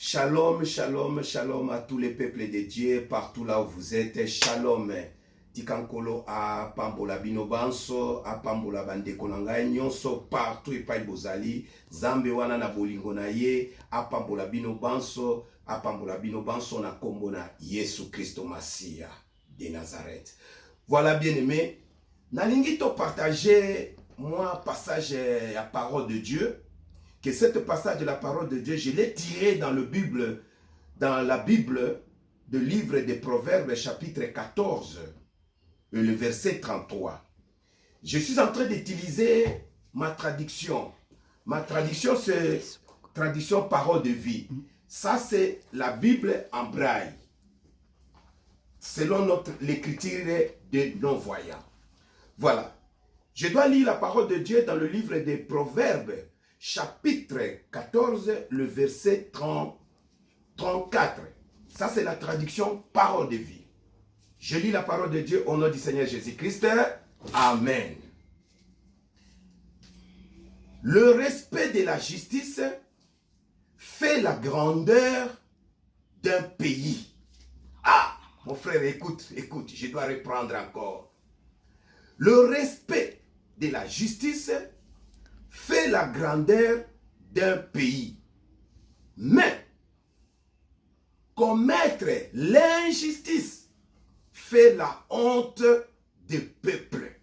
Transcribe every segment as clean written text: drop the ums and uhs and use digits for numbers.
Shalom, shalom, shalom à tous les peuples de Dieu, partout là où vous êtes. Shalom. Tikankolo a Pambola Binobanso, a Pambola Bandekonanga, Nyonso, partout et pas Bozali, Zambe wana na bolingo na ye, a Pambola Binobanso, a Pambola Binobanso na Kombona, Yesu Christo Masia de Nazareth. Voilà, bien-aimé. Nalingi to partager, moi, passage à parole de Dieu. Que cette passage de la parole de Dieu, je l'ai tiré dans la Bible, de livre des Proverbes, chapitre 14, le verset 33. Je suis en train d'utiliser ma traduction. Ma traduction, c'est traduction parole de vie. Ça, c'est la Bible en braille, selon l'écriture des non-voyants. Voilà. Je dois lire la parole de Dieu dans le livre des Proverbes, chapitre 14, le verset 34. Ça, c'est la traduction parole de vie. Je lis la parole de Dieu au nom du Seigneur Jésus-Christ. Amen. Le respect de la justice fait la grandeur d'un pays. Ah, mon frère, écoute, je dois reprendre encore. Le respect de la justice fait la grandeur d'un pays. Mais commettre l'injustice fait la honte des peuples.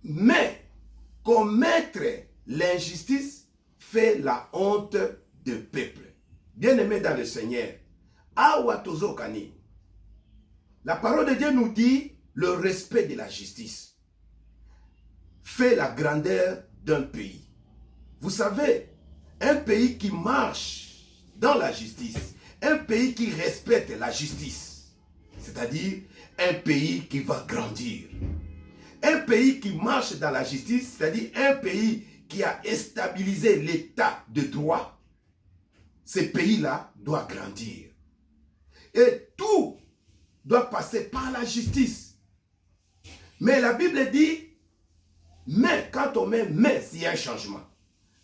Mais commettre l'injustice fait la honte des peuples. Bien-aimés dans le Seigneur, Awatozokani, la parole de Dieu nous dit le respect de la justice fait la grandeur d'un pays. Vous savez, un pays qui marche dans la justice, un pays qui respecte la justice, c'est-à-dire un pays qui va grandir. Un pays qui marche dans la justice, c'est-à-dire un pays qui a stabilisé l'état de droit, ce pays-là doit grandir. Et tout doit passer par la justice. Mais la Bible dit, mais quand on met mais, il y a un changement.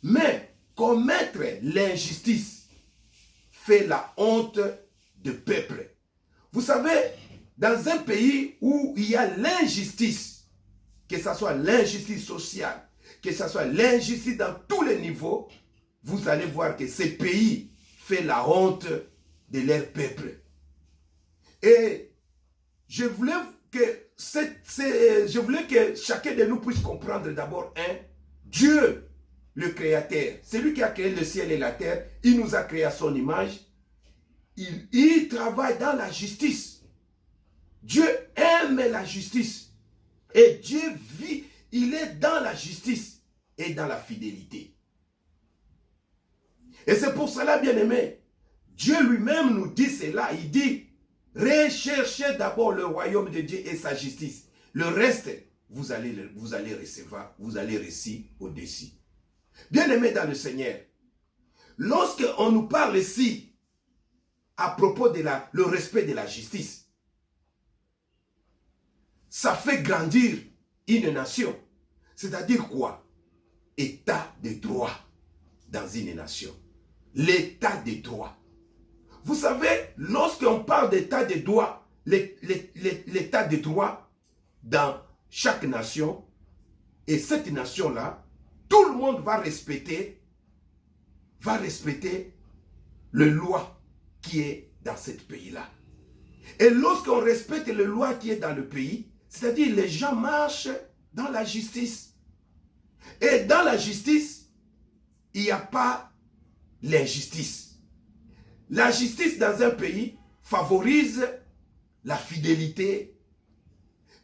Mais commettre l'injustice fait la honte du peuple. Vous savez, dans un pays où il y a l'injustice, que ce soit l'injustice sociale, que ce soit l'injustice dans tous les niveaux, vous allez voir que ce pays fait la honte de leur peuple. Et je voulais que chacun de nous puisse comprendre d'abord Dieu, le Créateur, c'est lui qui a créé le ciel et la terre, il nous a créé à son image, il travaille dans la justice. Dieu aime la justice et Dieu vit, il est dans la justice et dans la fidélité. Et c'est pour cela, bien-aimé, Dieu lui-même nous dit cela, il dit, recherchez d'abord le royaume de Dieu et sa justice. Le reste, vous allez recevoir, vous allez réussir au-dessus. Bien-aimés dans le Seigneur, lorsque on nous parle ici à propos de le respect de la justice, ça fait grandir une nation. C'est-à-dire quoi? État de droit dans une nation. L'état de droit. Vous savez, lorsqu'on parle d'état de droit, l'état de droit dans chaque nation, et cette nation-là, tout le monde va respecter les lois qui est dans ce pays-là. Et lorsqu'on respecte les lois qui est dans le pays, c'est-à-dire les gens marchent dans la justice. Et dans la justice, il n'y a pas l'injustice. La justice dans un pays favorise la fidélité.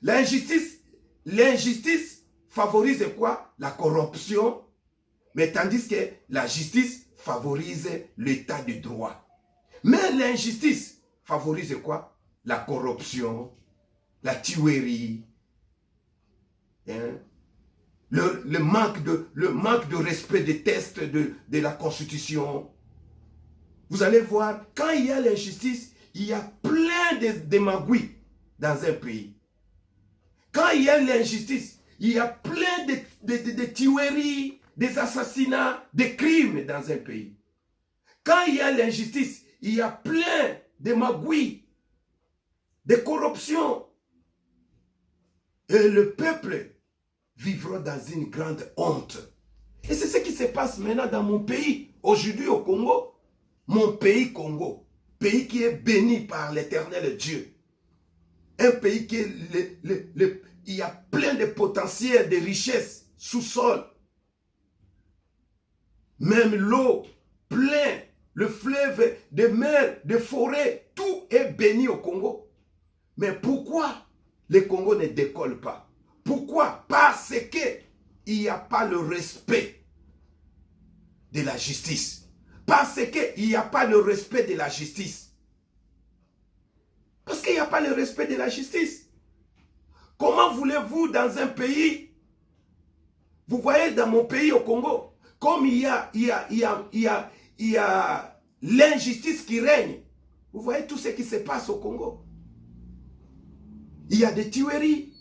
L'injustice favorise quoi? La corruption. Mais tandis que la justice favorise l'état de droit. Mais l'injustice favorise quoi? La corruption, la tuerie, hein? le manque de respect des textes de la Constitution. Vous allez voir, quand il y a l'injustice, il y a plein de magouilles dans un pays. Quand il y a l'injustice, il y a plein de tueries, des assassinats, des crimes dans un pays. Quand il y a l'injustice, il y a plein de magouilles, de corruption. Et le peuple vivra dans une grande honte. Et c'est ce qui se passe maintenant dans mon pays, aujourd'hui au Congo. Mon pays Congo, pays qui est béni par l'Éternel Dieu. Un pays qui est il y a plein de potentiel, de richesses sous-sol. Même l'eau, plein, le fleuve, des mers, des forêts, tout est béni au Congo. Mais pourquoi le Congo ne décolle pas? Pourquoi? Parce qu'il n'y a pas le respect de la justice. Parce qu'il n'y a pas le respect de la justice. Parce qu'il n'y a pas le respect de la justice. Comment voulez-vous dans un pays, vous voyez dans mon pays au Congo, comme il y a l'injustice qui règne, vous voyez tout ce qui se passe au Congo. Il y a des tueries,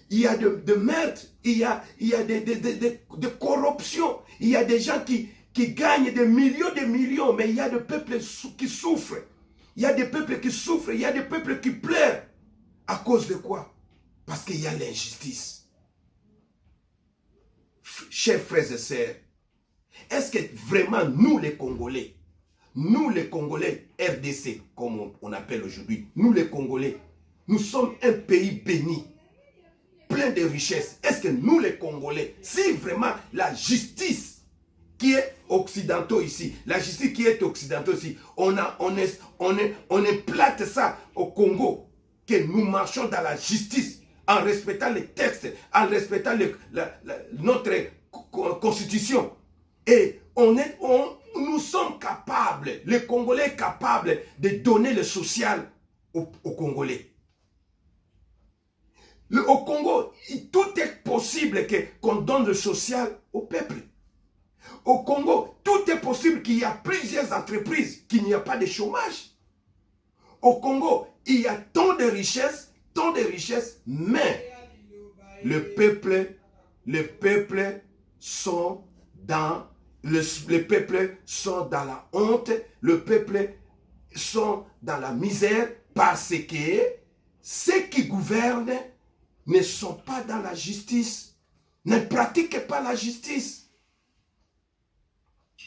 il y a de meurtres, il y a de corruption, il y a des gens qui gagnent des millions, mais il y a des peuples qui souffrent. Il y a des peuples qui souffrent, il y a des peuples qui pleurent. À cause de quoi? Parce qu'il y a l'injustice. Chers frères et sœurs, est-ce que vraiment nous les Congolais, RDC, comme on appelle aujourd'hui, nous les Congolais, nous sommes un pays béni, plein de richesses. Est-ce que nous les Congolais, si vraiment la justice qui est occidentaux ici, la justice qui est occidentaux ici, on implante ça au Congo, que nous marchons dans la justice, en respectant les textes, en respectant notre constitution. Et nous sommes capables, les Congolais capables de donner le social aux Congolais. Au Congo, tout est possible qu'on donne le social au peuple. Au Congo, tout est possible qu'il y a plusieurs entreprises, qu'il n'y a pas de chômage. Au Congo, il y a tant de richesses, mais le peuple sont dans la honte, le peuple sont dans la misère parce que ceux qui gouvernent ne sont pas dans la justice, ne pratiquent pas la justice.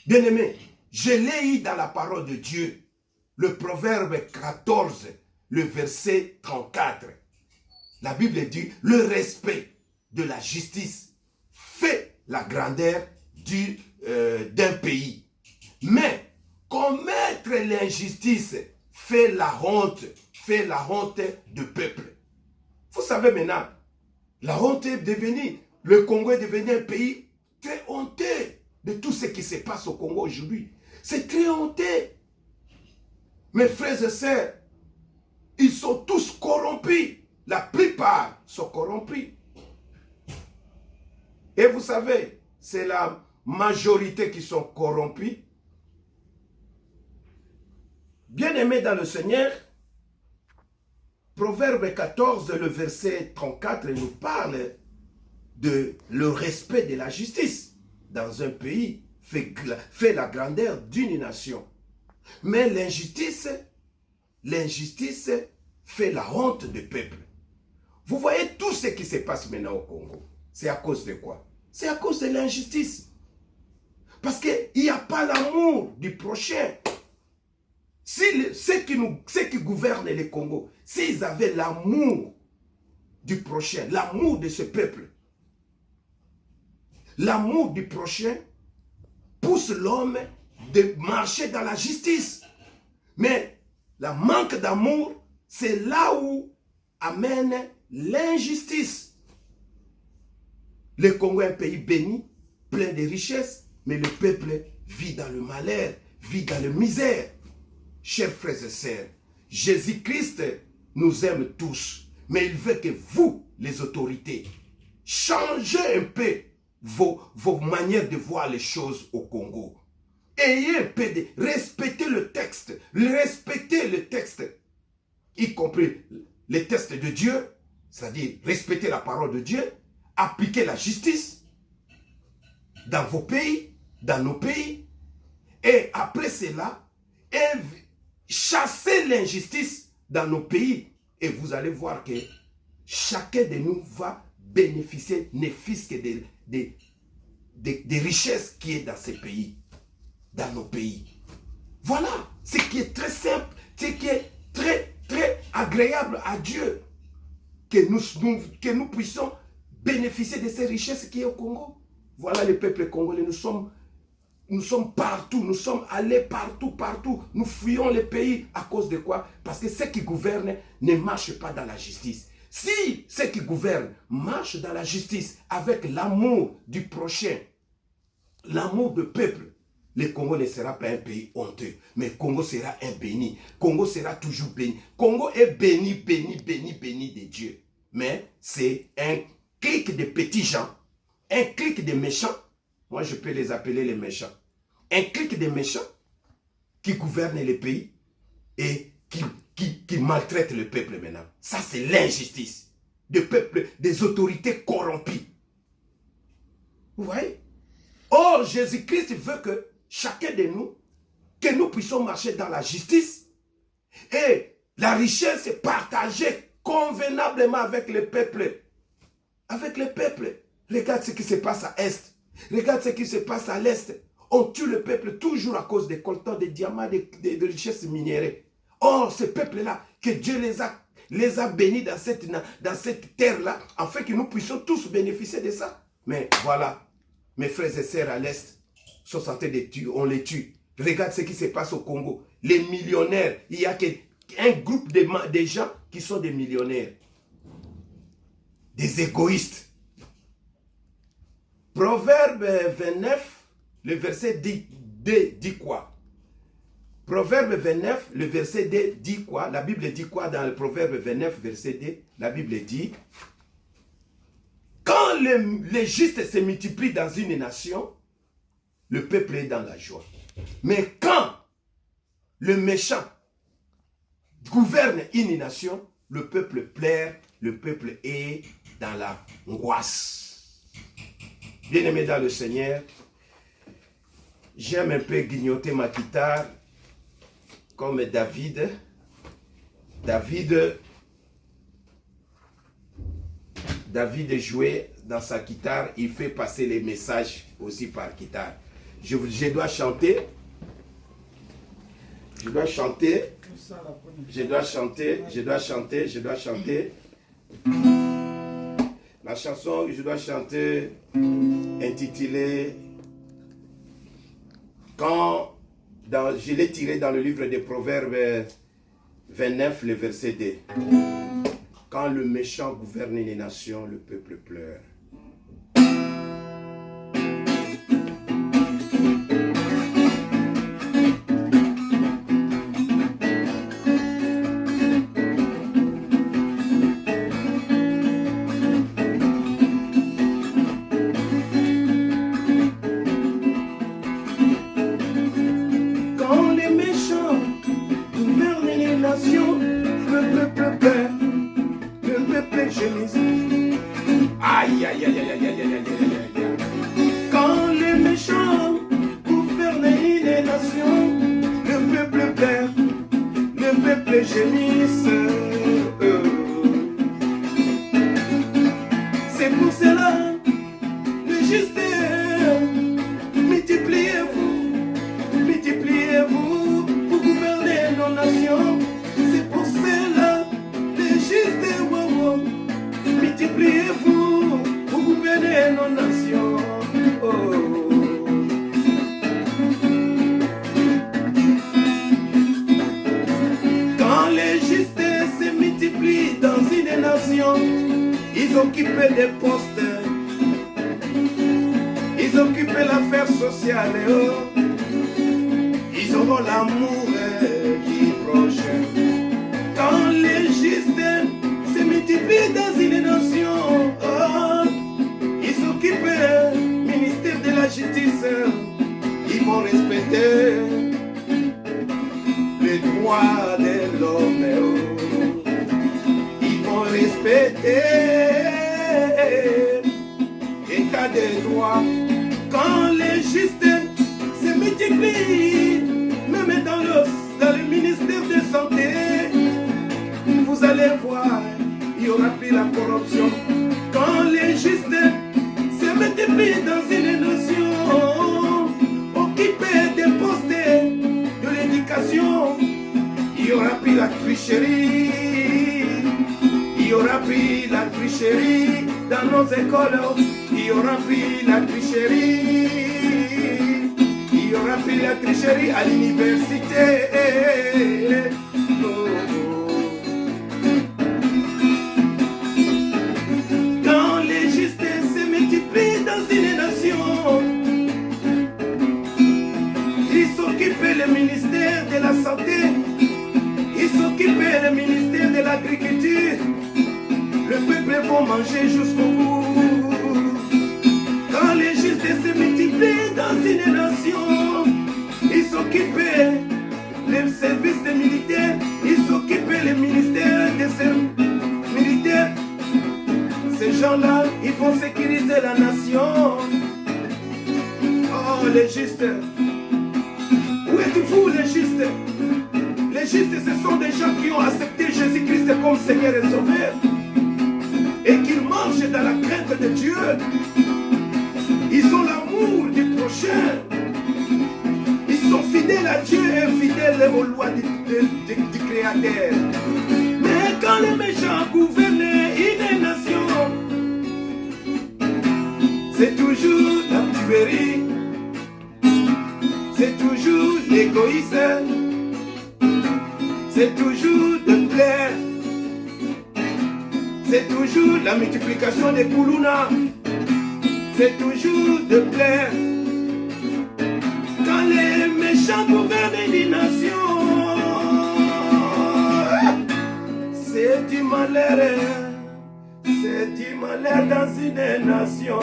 Bien-aimé, je l'ai eu dans la parole de Dieu, le proverbe 14, le verset 34. La Bible dit, le respect de la justice fait la grandeur d'un pays. Mais commettre l'injustice fait la honte du peuple. Vous savez maintenant, la honte est devenue, le Congo est devenu un pays très honteux de tout ce qui se passe au Congo aujourd'hui. C'est très honteux. Mes frères et sœurs, ils sont tous corrompus. La plupart sont corrompus. Et vous savez, c'est la majorité qui sont corrompus. Bien-aimés dans le Seigneur, Proverbe 14, le verset 34, nous parle de le respect de la justice dans un pays fait la grandeur d'une nation. Mais l'injustice fait la honte du peuple. Vous voyez tout ce qui se passe maintenant au Congo. C'est à cause de quoi? C'est à cause de l'injustice. Parce qu'il n'y a pas l'amour du prochain. Si ceux qui gouvernent le Congo, s'ils avaient l'amour du prochain, l'amour de ce peuple, l'amour du prochain pousse l'homme de marcher dans la justice. Mais le manque d'amour, c'est là où amène l'injustice. Le Congo est un pays béni, plein de richesses, mais le peuple vit dans le malheur, vit dans la misère. Chers frères et sœurs, Jésus-Christ nous aime tous, mais il veut que vous, les autorités, changez un peu vos manières de voir les choses au Congo. Ayez un peu de respectez le texte, y compris les textes de Dieu, c'est-à-dire respecter la parole de Dieu, appliquer la justice. dans vos pays, dans nos pays. Et après cela, chasser l'injustice dans nos pays. Et vous allez voir que chacun de nous va bénéficier, ne fût-ce que des richesses qui est dans ces pays, dans nos pays. Voilà ce qui est très simple, ce qui est très, très agréable à Dieu. Que nous puissions bénéficier de ces richesses qui est au Congo. Voilà le peuple congolais, nous sommes partout, nous sommes allés partout. Nous fuyons le pays à cause de quoi? Parce que ceux qui gouvernent ne marchent pas dans la justice. Si ceux qui gouvernent marchent dans la justice avec l'amour du prochain, l'amour du peuple, le Congo ne sera pas un pays honteux, mais le Congo sera un béni. Congo sera toujours béni. Congo est béni de Dieu. Mais c'est un clic de petits gens, un clic de méchants. Moi, je peux les appeler les méchants. Un clic de méchants qui gouvernent le pays et qui maltraitent le peuple maintenant. Ça, c'est l'injustice. Des autorités corrompues. Vous voyez? Or, Jésus-Christ veut que chacun de nous, que nous puissions marcher dans la justice et la richesse est partagée convenablement avec le peuple. Avec le peuple. Regarde ce qui se passe à l'Est. Regarde ce qui se passe à l'Est. On tue le peuple toujours à cause des coltans, des diamants, des richesses minérales. Or, ce peuple-là, que Dieu les a bénis dans cette terre-là, afin que nous puissions tous bénéficier de ça. Mais voilà, mes frères et sœurs à l'Est sont en train de tuer, on les tue. Regarde ce qui se passe au Congo. Les millionnaires, il y a un groupe de gens qui sont des millionnaires. Des égoïstes. Proverbe 29, le verset 2 dit quoi? Proverbe 29, le verset 2 dit quoi? La Bible dit quoi dans le Proverbe 29, verset 2? La Bible dit: quand les justes se multiplient dans une nation, le peuple est dans la joie. Mais quand le méchant gouverne une nation, le peuple pleure, le peuple est dans la angoisse. Bien-aimé dans le Seigneur, j'aime un peu grignoter ma guitare comme David. David jouait dans sa guitare, il fait passer les messages aussi par guitare. Je dois chanter. La chanson que je dois chanter intitulée je l'ai tirée dans le livre des Proverbes 29, le verset 2. Quand le méchant gouverne les nations, le peuple pleure. Quand les méchants gouvernent les nations, le peuple perd, le peuple gémisse. C'est pour cela, le juste, multipliez-vous pour gouverner nos nations. C'est pour cela, le juste, multipliez-vous pour gouverner nos nations. Quand les justes se multiplient dans une nation, ils occupent des postes, ils occupent l'affaire sociale, ils auront l'amour qui est proche. Quand les justes se multiplient dans une nation, ils s'occupent du ministère de la justice, ils vont respecter les droits de l'homme, ils vont respecter les cas de droit. Quand les justes se multiplient, même dans le ministère de santé, vous allez voir, il y aura plus la corruption. Quand les justes se multiplient dans une nation, occupés des postes de l'éducation, il y aura plus la tricherie. Il y aura plus la tricherie dans nos écoles. Il y aura plus la tricherie. Il y aura plus la tricherie à l'université. Quand les justes se multiplient dans une nation, ils s'occupent le ministère de la santé, ils s'occupent le ministère de l'agriculture. Le peuple va manger jusqu'au bout. Quand les justes se multiplient dans une nation, ils s'occupent les services des militaires, ils s'occupent les ministères des militaires. Ces gens-là, ils vont sécuriser la nation. Oh, les justes. Où êtes-vous, les justes? Les justes, ce sont des gens qui ont accepté Jésus-Christ comme Seigneur et Sauveur. Et qu'ils marchent dans la crainte de Dieu. Ils ont l'amour du prochain. Ils sont fidèles à Dieu et fidèles aux lois du Créateur. Mais quand les méchants gouvernent une nation, c'est toujours la tuerie, c'est toujours l'égoïsme, c'est toujours de plaire. C'est toujours la multiplication des koulouna. C'est toujours de plaire. Quand les méchants gouvernent une nation, c'est du malheur. C'est du malheur dans une nation.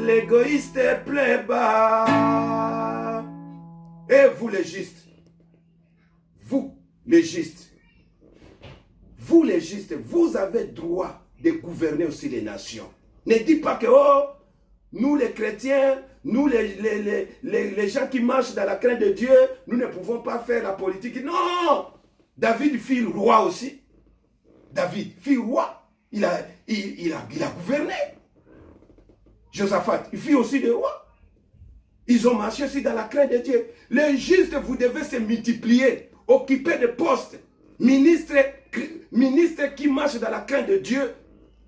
L'égoïste est plein bas. Et vous les justes, vous les justes, vous les justes, vous avez droit de gouverner aussi les nations. Ne dites pas que, oh, nous les chrétiens, nous les gens qui marchent dans la crainte de Dieu, nous ne pouvons pas faire la politique. Non! David fut roi aussi. David fut roi. Il a gouverné. Josaphat, il fut aussi le roi. Ils ont marché aussi dans la crainte de Dieu. Les justes, vous devez se multiplier, occuper des postes. Ministre qui marche dans la crainte de Dieu,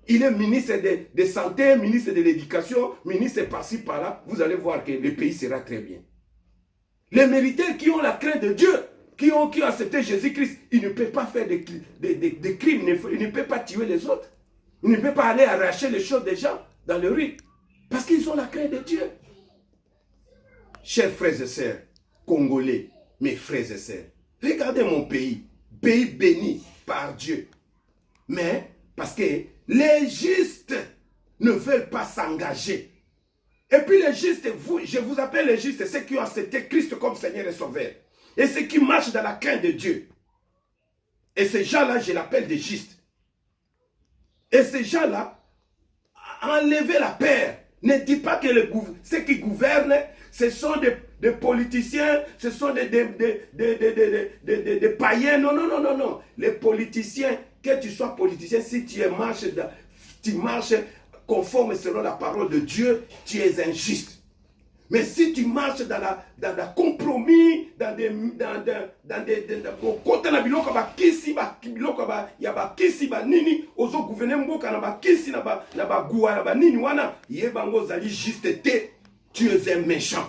il est ministre de santé, ministre de l'éducation, ministre par-ci, par-là. Vous allez voir que le pays sera très bien. Les militaires qui ont la crainte de Dieu, qui ont accepté Jésus-Christ, ils ne peuvent pas faire des crimes, ils ne peuvent pas tuer les autres. Ils ne peuvent pas aller arracher les choses des gens dans le rue. Parce qu'ils ont la crainte de Dieu. Chers frères et sœurs, Congolais, mes frères et sœurs, regardez mon pays, pays béni par Dieu. Mais parce que les justes ne veulent pas s'engager. Et puis les justes, je vous appelle les justes, ceux qui ont accepté Christ comme Seigneur et Sauveur. Et ceux qui marchent dans la crainte de Dieu. Et ces gens-là, je l'appelle des justes. Et ces gens-là, enlevez la peur. Ne dites pas que ceux qui gouvernent, ce sont des politiciens, ce sont des païens. Non, non, non, non, non. Les politiciens, que tu sois politicien, si tu marches conforme selon la parole de Dieu, tu es injuste. Mais si tu marches dans la compromis, dans des côté na biloko ba kisi ba biloko ba ya ba kisi ba nini ozo gouverner mboka na ba kisi na ba guwa na ba nini wana yebango zali juste te, tu es un méchant.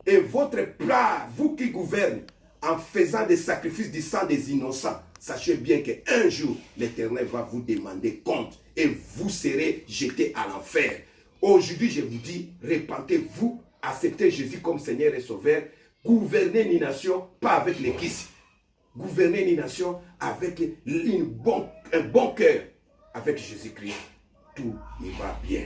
Et votre plat, vous qui gouvernez, en faisant des sacrifices du sang des innocents, sachez bien qu'un jour, l'Éternel va vous demander compte et vous serez jetés à l'enfer. Aujourd'hui, je vous dis, répentez-vous, acceptez Jésus comme Seigneur et Sauveur, gouvernez une nation, pas avec les kisses. Gouvernez une nation avec un bon cœur, avec Jésus-Christ. Tout ira bien.